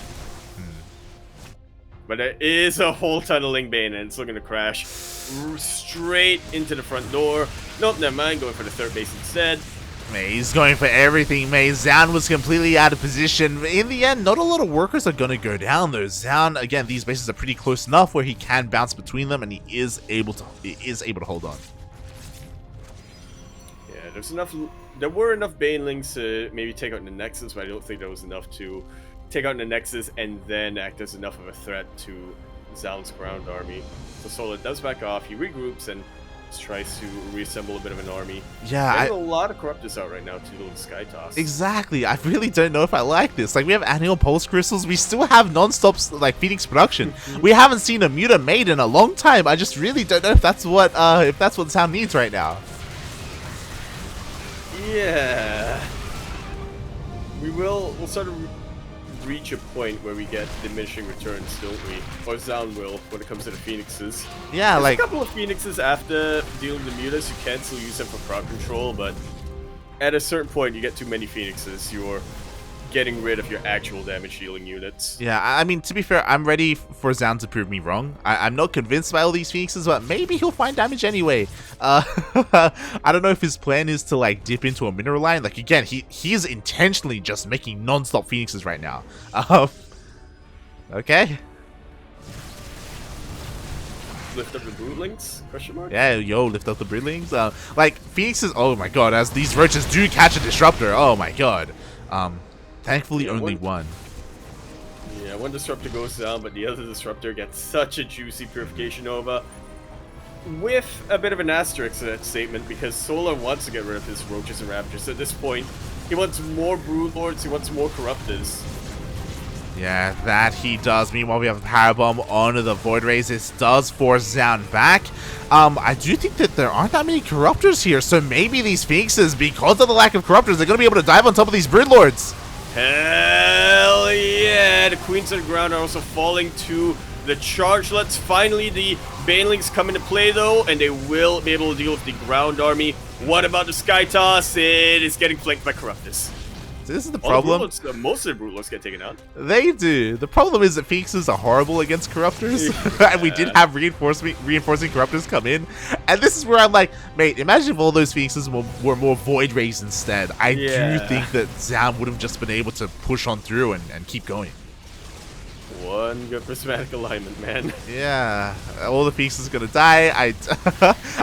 But there is a whole ton of Ling Bane, and it's looking to crash straight into the front door. Nope, never mind, going for the third base instead. He's going for everything, Zoun was completely out of position. In the end, not a lot of workers are going to go down, though. Zoun, again, these bases are pretty close enough where he can bounce between them, and he is able to hold on. Yeah, there were enough Banelings to maybe take out the Nexus, but I don't think there was enough to take out the Nexus and then act as enough of a threat to Zoun's ground army. So Solar does back off, he regroups, and tries to reassemble a bit of an army. Yeah, there's a lot of Corruptus out right now to do with Sky Toss. Exactly, I really don't know if I like this. Like, we have annual pulse crystals, we still have non-stop like Phoenix production. We haven't seen a Muta made in a long time. I just really don't know if that's what Zoun needs right now. Yeah, we'll sort of reach a point where we get diminishing returns, don't we? Or Zoun will, when it comes to the Phoenixes. Yeah, There's like a couple of Phoenixes after dealing with the mutas, you can still use them for crowd control, but at a certain point you get too many Phoenixes, you're getting rid of your actual damage dealing units. Yeah, I mean, to be fair, I'm ready for Zoun to prove me wrong. I'm not convinced by all these Phoenixes, but maybe he'll find damage anyway. I don't know if his plan is to like dip into a mineral line. Like, again, he's intentionally just making non-stop Phoenixes right now. Okay. Lift up the Broodlings? Question mark? Yeah, lift up the Broodlings. Like, Phoenixes, oh my god, as these roaches do catch a disruptor, oh my god. Thankfully, only one. Yeah, one disruptor goes down, but the other disruptor gets such a juicy Purification Nova. With a bit of an asterisk to that statement, because Solar wants to get rid of his Roaches and Raptors. At this point, he wants more Broodlords, he wants more Corruptors. Yeah, that he does. Meanwhile, we have a power bomb onto the Void Rays. This does force Zoun back. I do think that there aren't that many Corruptors here, so maybe these Phoenixes, because of the lack of Corruptors, they're going to be able to dive on top of these Broodlords. Hell yeah! The Queens on the ground are also falling to the Chargelets. Finally, the Banelings come into play though, and they will be able to deal with the ground army. What about the Sky Toss? It is getting flanked by Corruptors. This is the problem. Most of the Broodlords get taken out. They do. The problem is that Phoenixes are horrible against Corruptors. And we did have reinforcing Corruptors come in. And this is where I'm like, mate, imagine if all those Phoenixes were more Void Rays instead. I do think that Zoun would have just been able to push on through and keep going. One good prismatic alignment, man. Yeah. All the Phoenixes are going to die.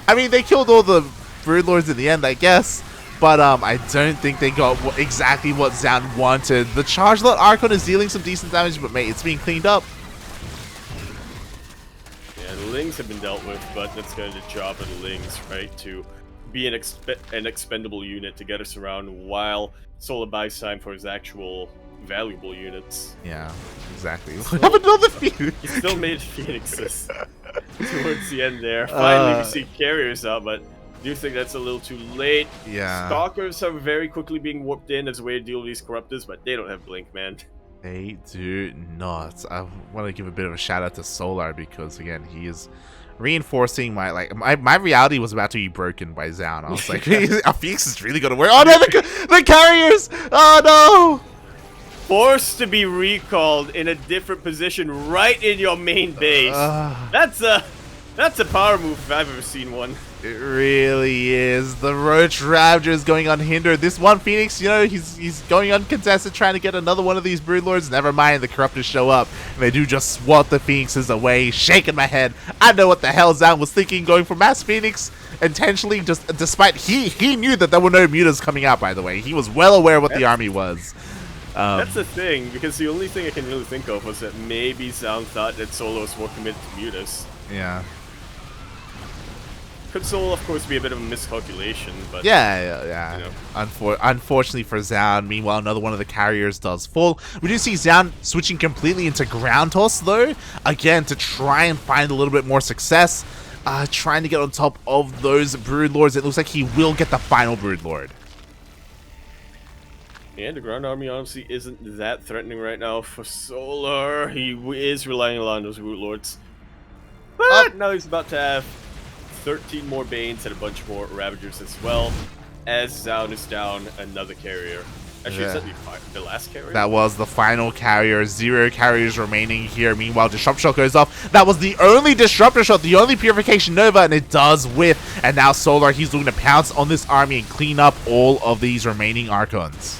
I mean, they killed all the Broodlords in the end, I guess. But I don't think they got exactly what Zoun wanted. The Chargelet Archon is dealing some decent damage, but mate, it's being cleaned up. Yeah, the Lings have been dealt with, but that's kind of the job of the Lings, right? To be an expendable unit to get us around while Solar buys time for his actual valuable units. Yeah, exactly. What happened to all the Phoenix? He still made Phoenixes towards the end there. Finally, we see carriers out, but I do think that's a little too late. Yeah. Stalkers are very quickly being warped in as a way to deal with these Corruptors, but they don't have Blink, man. They do not. I want to give a bit of a shout out to Solar because, again, he is reinforcing my reality was about to be broken by Zoun. I was like, our Phoenix is really going to work. Oh no, the carriers! Oh no! Forced to be recalled in a different position right in your main base. That's a power move if I've ever seen one. It really is. The Roach Ravager is going unhindered. This one Phoenix, you know, he's going uncontested, trying to get another one of these Broodlords. Never mind, the Corruptors show up, and they do just swat the Phoenixes away. Shaking my head. I know what the hell Zoun was thinking, going for Mass Phoenix intentionally, just despite he knew that there were no mutas coming out, by the way. He was well aware what the army was. That's the thing, because the only thing I can really think of was that maybe Zoun thought that Solo was more committed to mutas. Yeah. Could Solo, of course, be a bit of a miscalculation, but... Yeah. You know. Unfortunately for Zoun, meanwhile, another one of the carriers does fall. We do see Zoun switching completely into ground toss, though, again, to try and find a little bit more success, trying to get on top of those Broodlords. It looks like he will get the final Broodlord. Yeah, the ground army honestly isn't that threatening right now for Solar. He is relying a lot on those Broodlords. But now he's about to have 13 more Banes and a bunch more Ravagers as well, as Zoun is down another carrier. Actually, is that the last carrier? That was the final carrier. 0 carriers remaining here. Meanwhile, Disruptor Shot goes off. That was the only Disruptor Shot, the only Purification Nova, and it does whiff. And now Solar, he's looking to pounce on this army and clean up all of these remaining Archons.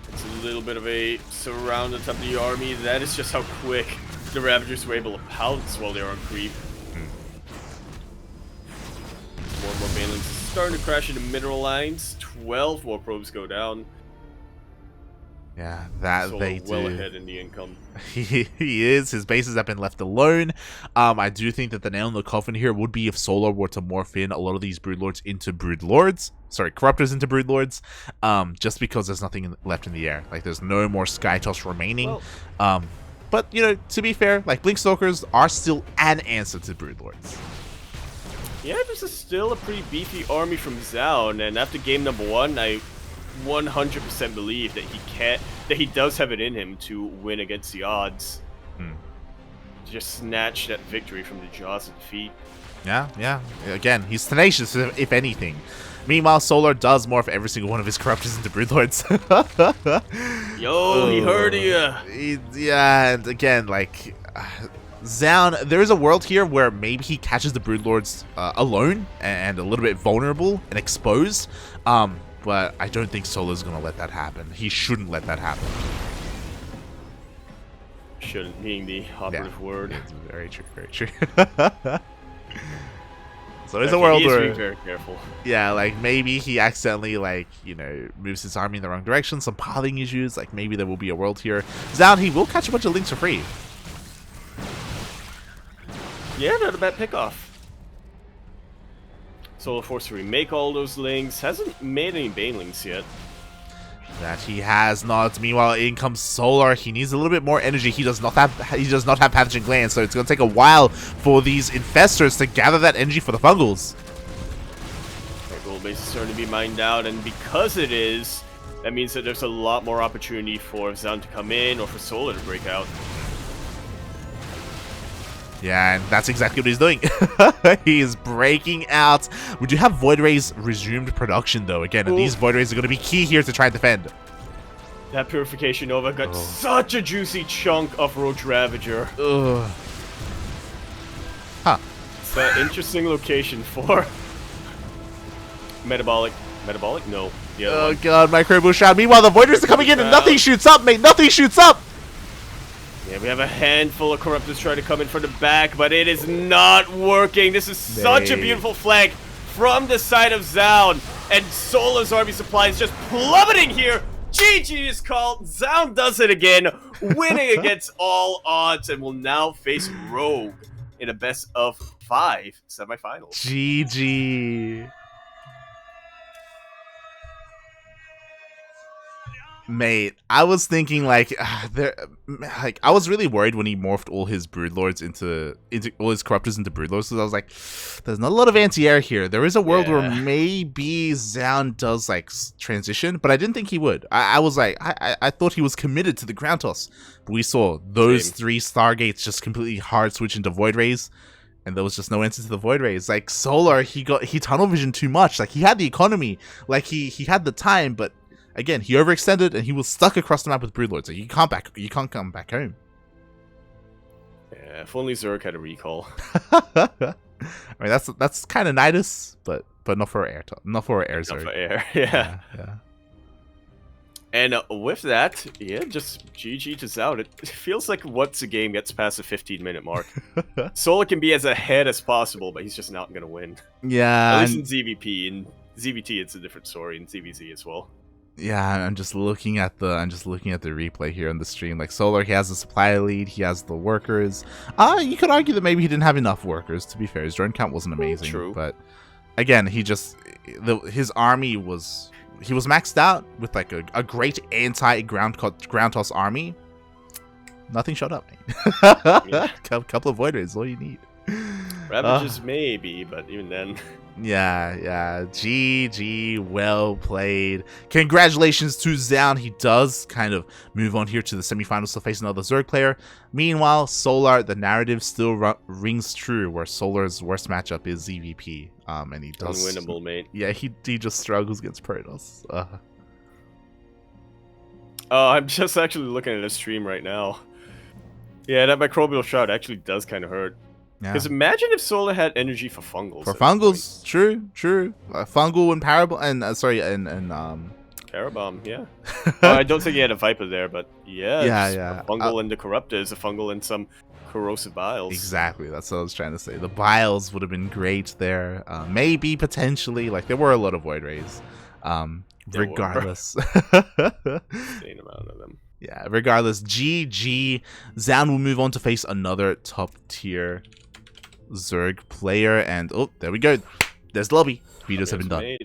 It's a little bit of a surround on top of the army. That is just how quick the Ravagers were able to pounce while they were on creep. More and more Banelings starting to crash into mineral lines. 12 more probes go down. Yeah, that Solo they do. Well ahead in the income. He is. His bases have been left alone. I do think that the nail in the coffin here would be if Solar were to morph in a lot of these Broodlords into Broodlords. Sorry, Corruptors into Broodlords. Just because there's nothing left in the air. Like, there's no more Sky Toss remaining. Well, but, you know, to be fair, like, Blinkstalkers are still an answer to Broodlords. Yeah, this is still a pretty beefy army from Zoun, and after game number 1, I 100% believe that he does have it in him to win against the odds. Just snatch that victory from the jaws of defeat. Yeah. Again, he's tenacious, if anything. Meanwhile, Solar does morph every single one of his Corruptors into Broodlords. Yo, he heard ya! Yeah, and again, like... Zoun, there is a world here where maybe he catches the Broodlords alone and a little bit vulnerable and exposed. But I don't think Solar's going to let that happen. He shouldn't let that happen. Shouldn't being the operative word. It's very true, very true. So there's a world where... He's very careful. Yeah, like maybe he accidentally, like, you know, moves his army in the wrong direction. Some pathing issues. Like maybe there will be a world here. Zoun, he will catch a bunch of links for free. Yeah, not a bad pickoff. Solar forced to remake all those links. Hasn't made any Banelings yet. That he has not. Meanwhile, in comes Solar. He needs a little bit more energy. He does not have pathogen glands, so it's going to take a while for these infestors to gather that energy for the fungals. Our gold base is starting to be mined out, and because it is, that means that there's a lot more opportunity for Zoun to come in or for Solar to break out. Yeah, and that's exactly what he's doing. He is breaking out. We do have Void Rays resumed production, though, again, and these Void Rays are going to be key here to try and defend. That Purification Nova got such a juicy chunk of Roach Ravager. Ugh. Huh. It's an interesting location for Metabolic. Metabolic? No. Oh god, Microbo shot. Meanwhile, the Void Rays are coming in and nothing shoots up, mate. Nothing shoots up. Yeah, we have a handful of Corruptors trying to come in from the back, but it is not working. This is such a beautiful flank from the side of Zoun. And Solar's army supply is just plummeting here. GG is called. Zoun does it again, winning against all odds, and will now face Rogue in a best of 5 semifinals. GG. Mate, I was thinking I was really worried when he morphed all his Broodlords into all his Corruptors into Broodlords, so I was like, there's not a lot of anti-air here. There is a world where maybe Zoun does transition, but I didn't think he would. I was like, I thought he was committed to the ground toss, but we saw those 3 Stargates just completely hard switch into Void Rays, and there was just no answer to the Void Rays. Like Solar, he tunnel vision too much. Like he had the economy, like he had the time, but again, he overextended and he was stuck across the map with Broodlords. Like you can't come back home. Yeah, if only Zerg had a recall. I mean, that's kind of Nidus, but not for air, not for air Zerg. Not for air, yeah. And with that, yeah, just GG to Zoun. It feels like once a game gets past the 15-minute mark, Solar can be as ahead as possible, but he's just not gonna win. Yeah, at least in ZVP. In ZVT, it's a different story. In ZVZ as well. Yeah, I'm just looking at the replay here on the stream. Like Solar, he has the supply lead, he has the workers. You could argue that maybe he didn't have enough workers. To be fair, his drone count wasn't amazing. True. But again, his army was maxed out with like a great anti-ground toss army. Nothing showed up, mate. Couple of Void Rays, all you need. Ravages maybe, but even then. Yeah. GG, well played. Congratulations to Zoun. He does kind of move on here to the semifinals to face another Zerg player. Meanwhile, Solar, the narrative still rings true where Solar's worst matchup is ZVP. And he does unwinnable, mate. Yeah, he just struggles against Protoss. I'm just actually looking at a stream right now. Yeah, that microbial shot actually does kind of hurt. Because imagine if Solar had energy for fungals. For fungals, true. Fungal and Parabomb, and Parabomb, yeah. I don't think he had a Viper there, but yeah. Fungal and the Corruptors, a fungal and some corrosive biles. Exactly, that's what I was trying to say. The biles would have been great there. Maybe, potentially, like there were a lot of Void Rays. Regardless. Insane amount of them. Yeah, regardless, GG. Zoun will move on to face another top tier Zerg player, and oh, there we go. There's the lobby. Videos have been done.